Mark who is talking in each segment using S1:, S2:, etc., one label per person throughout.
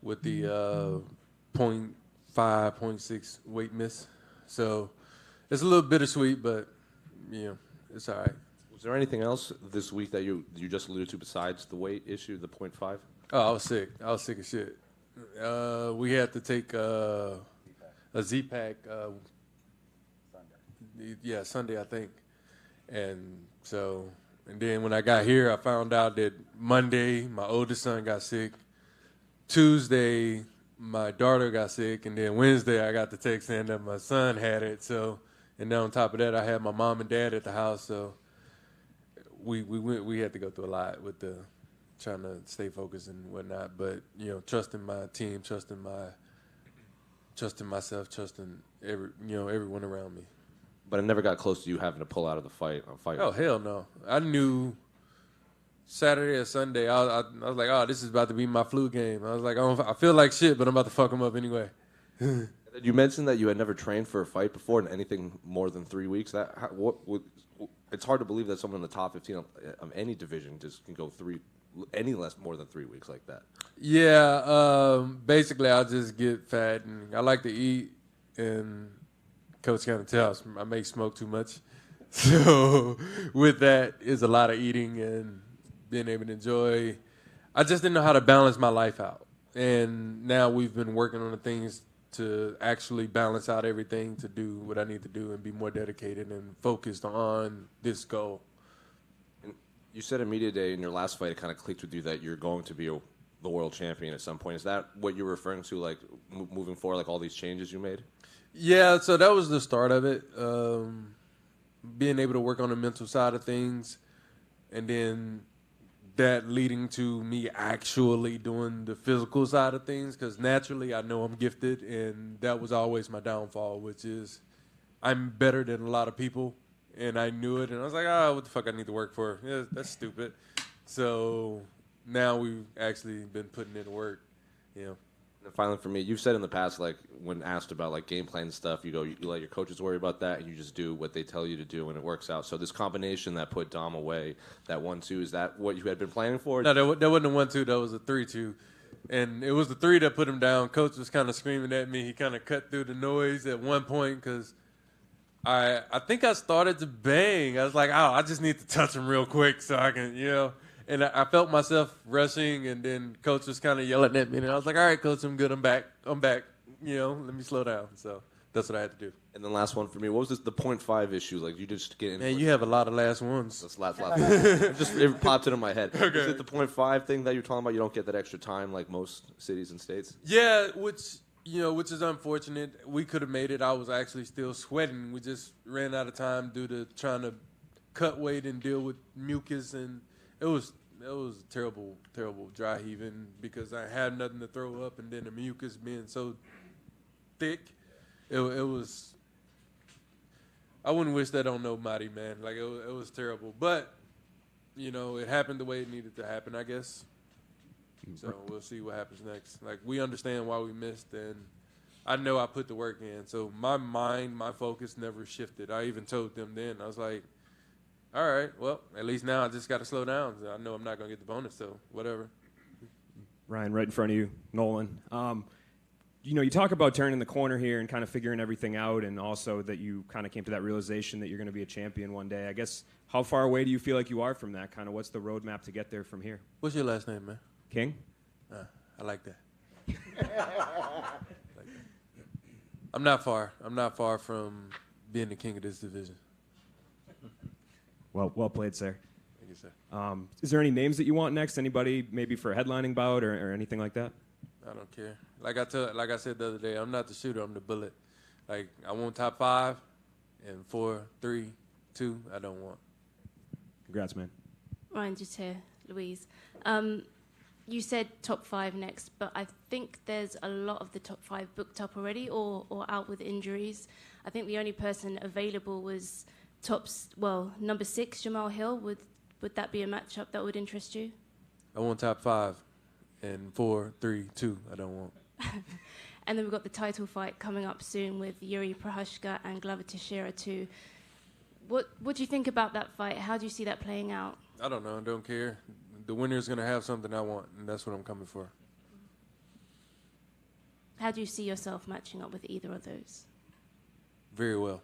S1: with the point 0.5, point 0.6 weight miss. So it's a little bittersweet, but it's all right.
S2: Was there anything else this week that you just alluded to besides the weight issue, the 0.5?
S1: Oh, I was sick. I was sick as shit. We had to take a Z-Pack. Sunday, I think. And then when I got here, I found out that Monday, my oldest son got sick. Tuesday, my daughter got sick. And then Wednesday, I got the text saying that my son had it. So, and then on top of that, I had my mom and dad at the house. So we had to go through a lot with the trying to stay focused and whatnot. But, trusting my team, trusting myself, trusting everyone around me.
S2: But it never got close to you having to pull out of the fight on fight.
S1: Oh, hell no. I knew Saturday or Sunday, I was like, oh, this is about to be my flu game. I was like, I feel like shit, but I'm about to fuck him up anyway.
S2: You mentioned that you had never trained for a fight before in anything more than 3 weeks. It's hard to believe that someone in the top 15 of any division just can go more than 3 weeks like that.
S1: Yeah, basically I just get fat and I like to eat, and Coach kind of tells I may smoke too much. So with that is a lot of eating and being able to enjoy. I just didn't know how to balance my life out. And now we've been working on the things to actually balance out everything to do what I need to do and be more dedicated and focused on this goal.
S2: And you said at Media Day in your last fight, it kind of clicked with you that you're going to be the world champion at some point. Is that what you're referring to, like moving forward, like all these changes you made?
S1: Yeah, so that was the start of it. Being able to work on the mental side of things, and then that leading to me actually doing the physical side of things, because naturally I know I'm gifted, and that was always my downfall, which is I'm better than a lot of people, and I knew it, and I was like, what the fuck I need to work for? Yeah, that's stupid. So now we've actually been putting in work,
S2: And finally, for me, you've said in the past, like when asked about like game plan stuff, you let your coaches worry about that, and you just do what they tell you to do, and it works out. So this combination that put Dom away, that 1-2, is that what you had been planning for?
S1: No, that wasn't a 1-2. That was a 3-2, and it was the 3 that put him down. Coach was kind of screaming at me. He kind of cut through the noise at one point because I think I started to bang. I was like, I just need to touch him real quick so I can, And I felt myself rushing, and then Coach was kind of yelling at me, and I was like, all right, Coach, I'm good. I'm back. Let me slow down. So that's what I had to do.
S2: And then last one for me, what was the 0.5 issue? Like, you just get in.
S1: Man, you have a lot of last ones.
S2: That's last. It popped into my head. Okay. Is it the 0.5 thing that you're talking about? You don't get that extra time like most cities and states?
S1: Yeah, which is unfortunate. We could have made it. I was actually still sweating. We just ran out of time due to trying to cut weight and deal with mucus, and it was terrible, terrible dry heaving because I had nothing to throw up, and then the mucus being so thick, it was. I wouldn't wish that on nobody, man. Like it was terrible, but it happened the way it needed to happen, I guess. So we'll see what happens next. Like, we understand why we missed, and I know I put the work in. So my focus never shifted. I even told them then. I was like, all right, well, at least now I just got to slow down. I know I'm not going to get the bonus, so whatever.
S3: Ryan, right in front of you, Nolan. You talk about turning the corner here and kind of figuring everything out, and also that you kind of came to that realization that you're going to be a champion one day. I guess, how far away do you feel like you are from that? Kind of what's the roadmap to get there from here?
S1: What's your last name, man?
S3: King?
S1: I like that. I'm not far. I'm not far from being the king of this division.
S3: Well played, sir.
S1: Thank you, sir.
S3: Is there any names that you want next? Anybody maybe for a headlining bout or anything like that?
S1: I don't care. Like I said the other day, I'm not the shooter. I'm the bullet. Like, I want top 5, and 4, 3, 2, I don't want.
S3: Congrats, man.
S4: Ryan, just here, Louise. You said top 5 next, but I think there's a lot of the top 5 booked up already or out with injuries. I think the only person available was number 6, Jamal Hill. Would that be a matchup that would interest you?
S1: I want top 5, and 4, 3, 2, I don't want.
S4: And then we've got the title fight coming up soon with Yuri Prochazka and Glover Teixeira too. What do you think about that fight? How do you see that playing out?
S1: I don't know. I don't care. The winner's going to have something I want, and that's what I'm coming for.
S4: How do you see yourself matching up with either of those?
S1: Very well.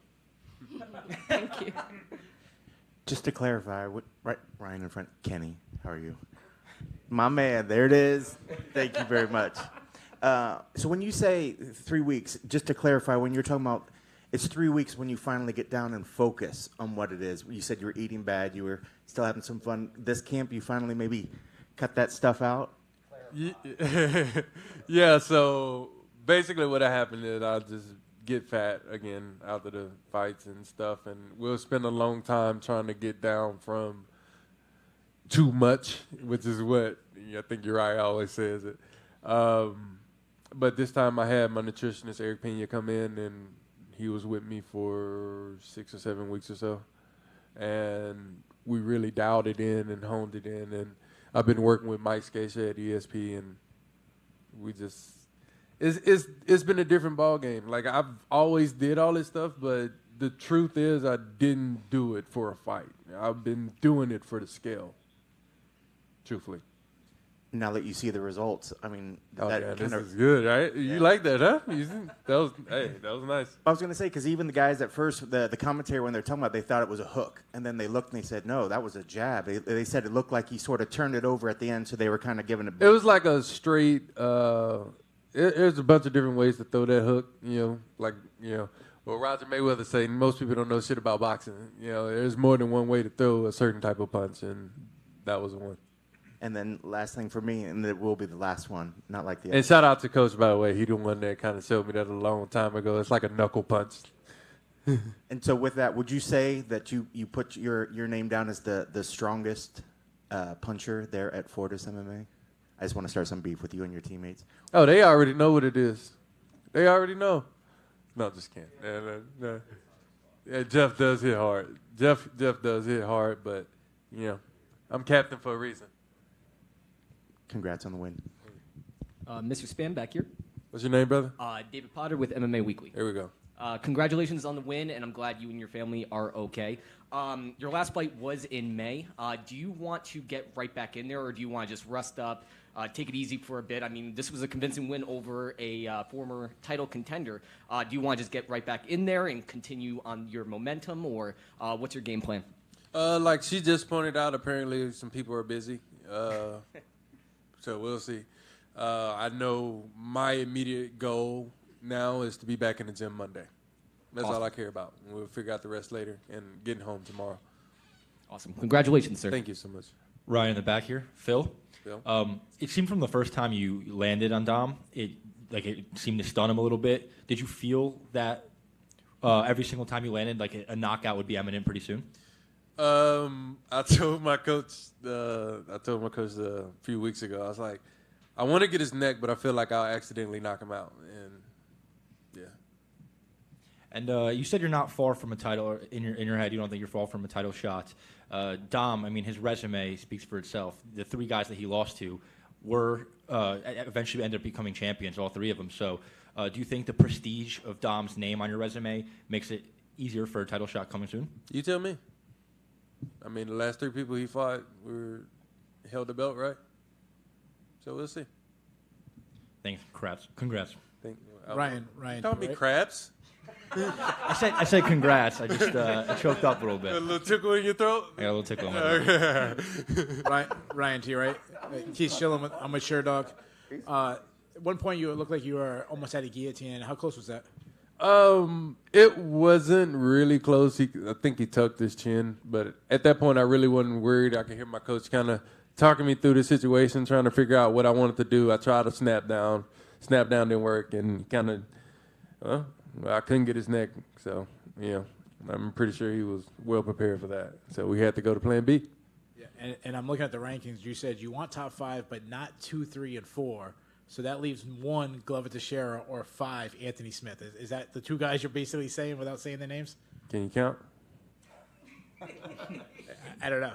S4: Thank you.
S5: Just to clarify, right, Ryan in front, Kenny, how are you? My man, there it is. Thank you very much. So when you say 3 weeks, just to clarify, when you're talking about it's 3 weeks when you finally get down and focus on what it is. You said you were eating bad, you were still having some fun. This camp, you finally maybe cut that stuff out?
S1: Yeah, so basically what happened is I'll just get fat again after the fights and stuff, and we'll spend a long time trying to get down from too much, which is what I think Uriah always says it. But this time I had my nutritionist, Eric Pena, come in, and he was with me for 6 or 7 weeks or so. And we really dialed it in and honed it in. And I've been working with Mike Scacia at ESP, and we just it's been a different ball game. Like, I've always did all this stuff, but the truth is I didn't do it for a fight. I've been doing it for the scale, truthfully.
S5: Now that you see the results, I mean,
S1: this is good, right? Yeah. You like that, huh? That was nice.
S5: I was going to say, because even the guys at first, the commentary, when they're talking about it, they thought it was a hook. And then they looked and they said, no, that was a jab. They said it looked like he sort of turned it over at the end, so they were kind of giving it back.
S1: It was like a straight, there's a bunch of different ways to throw that hook, well, Roger Mayweather say most people don't know shit about boxing. There's more than one way to throw a certain type of punch, and that was one.
S5: And then last thing for me, and it will be the last one, not like the other.
S1: And shout out to Coach, by the way. He the one that kind of showed me that a long time ago. It's like a knuckle punch.
S5: And so with that, would you say that you put your name down as the strongest puncher there at Fortis MMA? I just want to start some beef with you and your teammates.
S1: Oh, they already know what it is. They already know. No, just kidding. No. Yeah, Jeff does hit hard. Jeff does hit hard, but, I'm captain for a reason.
S5: Congrats on the win.
S6: Mr. Spann, back here.
S1: What's your name, brother?
S6: David Potter with MMA Weekly.
S1: Here we go.
S6: Congratulations on the win, and I'm glad you and your family are okay. Your last fight was in May. Do you want to get right back in there, or do you want to just rest up, take it easy for a bit? I mean, this was a convincing win over a former title contender. Do you want to just get right back in there and continue on your momentum, or what's your game plan?
S1: Like she just pointed out, apparently some people are busy. So we'll see. I know my immediate goal now is to be back in the gym Monday. That's awesome. All I care about. We'll figure out the rest later and getting home tomorrow.
S6: Awesome. Congratulations, sir.
S1: Thank you so much.
S7: Ryan in the back here. Phil. It seemed from the first time you landed on Dom, it seemed to stun him a little bit. Did you feel that every single time you landed, like a knockout would be imminent pretty soon?
S1: I told my coach a few weeks ago, I was like, I want to get his neck, but I feel like I'll accidentally knock him out. And yeah.
S7: And you said you're not far from a title, or in your head you don't think you're far from a title shot. Dom, I mean, his resume speaks for itself. The 3 guys that he lost to were eventually ended up becoming champions, all 3 of them. So do you think the prestige of Dom's name on your resume makes it easier for a title shot coming soon? You
S1: tell me. I mean, the last 3 people he fought held the belt, right? So we'll see.
S7: Thanks. Congrats.
S8: Ryan.
S1: Call me Crabs.
S7: I said congrats. I just I choked up a little bit.
S1: A little tickle in your throat?
S7: Yeah, a little tickle in my throat.
S8: Ryan, to you, right? He's chilling I'm with Sure Dog. At one point, you looked like you were almost at a guillotine. How close was that?
S1: It wasn't really close. I think he tucked his chin, but at that point, I really wasn't worried. I could hear my coach kind of talking me through the situation, trying to figure out what I wanted to do. I tried to snap down. Snap down didn't work, and kind of, I couldn't get his neck. So, I'm pretty sure he was well prepared for that. So we had to go to Plan B.
S8: Yeah, and I'm looking at the rankings. You said you want top 5, but not 2, 3, and 4. So that leaves 1, Glover Teixeira, or 5, Anthony Smith. Is that the 2 guys you're basically saying without saying their names?
S1: Can you count?
S8: I don't know.